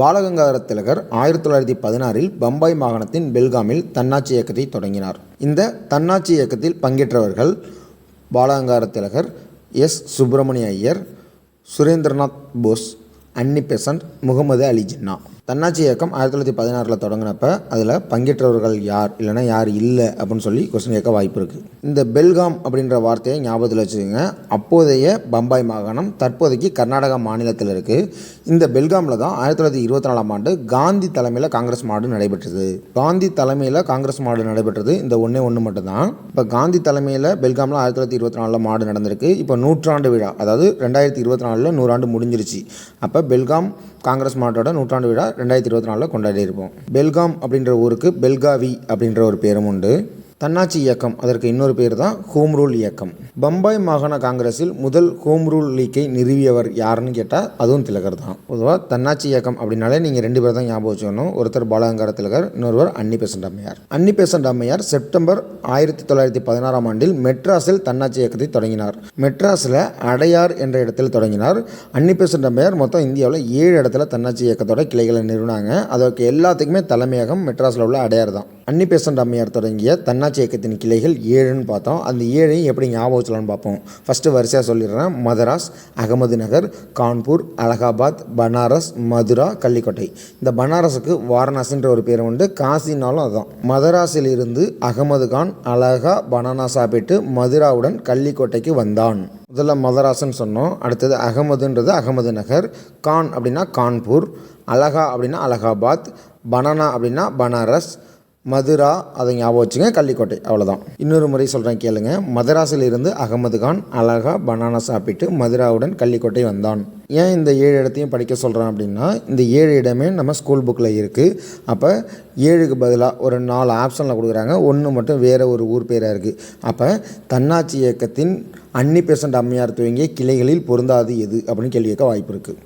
பாலகங்காதர திலகர் 1916 பம்பாய் மாகாணத்தின் பெல்காமில் தன்னாட்சி இயக்கத்தை தொடங்கினார். இந்த தன்னாட்சி இயக்கத்தில் பங்கேற்றவர்கள் பாலகங்காதர திலகர், எஸ். சுப்பிரமணிய ஐயர், சுரேந்திரநாத் போஸ், அன்னி பெசன்ட், முகமது அலி ஜின்னா. தன்னாட்சி இயக்கம் 1916 தொடங்கினப்ப அதில் பங்கேற்றவர்கள் யார், இல்லைனா யார் இல்லை அப்படின்னு சொல்லி கொஸ்டின் கேட்க வாய்ப்பு இருக்குது. இந்த பெல்காம் அப்படின்ற வார்த்தையை ஞாபகத்தில் வச்சுக்கோங்க. அப்போதைய பம்பாய் மாகாணம் தற்போதைக்கு கர்நாடகா மாநிலத்தில் இருக்குது. இந்த பெல்காமில் தான் 1924 காந்தி தலைமையில் காங்கிரஸ் மாநாடு நடைபெற்றது. காந்தி தலைமையில் காங்கிரஸ் மாநாடு நடைபெற்றது இந்த ஒன்று மட்டும்தான். இப்போ காந்தி தலைமையில் பெல்காமில் 1924 மாநாடு நடந்திருக்கு. இப்போ 100 விழா, அதாவது 2024 100 ஆண்டு முடிஞ்சிருச்சு. அப்போ பெல்காம் காங்கிரஸ் மாநாட்டோட 100 விழா 2024 கொண்டாடி இருப்போம். பெல்காம் அப்படின்ற ஊருக்கு பெல்காவி அப்படின்ற ஒரு பேரும் உண்டு. தன்னாட்சி இயக்கம், அதற்கு இன்னொரு பேர் தான் ஹோம் ரூல் இயக்கம். பம்பாய் மாகாண காங்கிரஸில் முதல் ஹோம் ரூல் லீக்கை நிறுவியவர் யாருன்னு கேட்டால் அதுவும் திலகர் தான். பொதுவாக தன்னாட்சி இயக்கம் அப்படின்னாலே நீங்கள் 2 பேர் தான் ஞாபகம் வச்சுக்கணும். ஒருத்தர் பாலகங்காதர திலகர், இன்னொருவர் அன்னி பெசன்ட் அம்மையார். அன்னி பெசன்ட் அம்மையார் செப்டம்பர் 1916 மெட்ராஸில் தன்னாட்சி இயக்கத்தை தொடங்கினார். மெட்ராஸில் அடையார் என்ற இடத்தில் தொடங்கினார். அன்னி பெசன்ட் அம்மையார் மொத்தம் இந்தியாவில் 7 இடத்துல தன்னாட்சி இயக்கத்தோட கிளைகளை நிறுவினாங்க. அதற்கு எல்லாத்துக்குமே தலைமையகம் மெட்ராஸில் உள்ள அடையார் தான். அன்னி பெசன்ட் அம்மையார் தொடங்கிய தன்னாட்சி இயக்கத்தின் கிளைகள் 7ன்னு பார்த்தோம். அந்த 7ஐயும் எப்படி ஞாபகம் வச்சலான்னு பார்ப்போம். ஃபஸ்ட்டு வரிசையாக சொல்லிடுறேன். மதராஸ், அகமது நகர், கான்பூர், அலகாபாத், பனாரஸ், மதுரா, கள்ளிக்கோட்டை. இந்த பனாரஸுக்கு வாரணாசின்ற ஒரு பேர் உண்டு. காசினாலும் அதுதான். மதராஸில் இருந்து அகமது கான் அலகா பனானா சாப்பிட்டு மதுராவுடன் கள்ளிக்கோட்டைக்கு வந்தான். முதல்ல மதராஸ்ன்னு சொன்னோம். அடுத்தது அகமதுன்றது அகமது நகர், கான் அப்படின்னா கான்பூர், அலகா அப்படின்னா அலகாபாத், பனானா அப்படின்னா பனாரஸ், மதுரா அதை ஞாபகம் வச்சுங்க, கள்ளிக்கோட்டை. அவ்வளோதான். இன்னொரு முறை சொல்கிறேன் கேளுங்க. மதராஸில் இருந்து அகமது கான் அழகா பனானா சாப்பிட்டு மதுராவுடன் கள்ளிக்கோட்டை வந்தான். ஏன் இந்த 7 இடத்தையும் படிக்க சொல்கிறேன் அப்படின்னா, இந்த 7 இடமே நம்ம ஸ்கூல் புக்கில் இருக்குது. அப்போ 7க்கு பதிலாக ஒரு 4 ஆப்ஷனில் கொடுக்குறாங்க. 1 மட்டும் வேறு ஒரு ஊர் பேராக இருக்குது. அப்போ தன்னாட்சி இயக்கத்தின் அன்னி பெசன்ட் அம்மையார் துவங்கிய கிளைகளில் பொருந்தாது எது அப்படின்னு கேள்வி கேட்க வாய்ப்பு இருக்குது.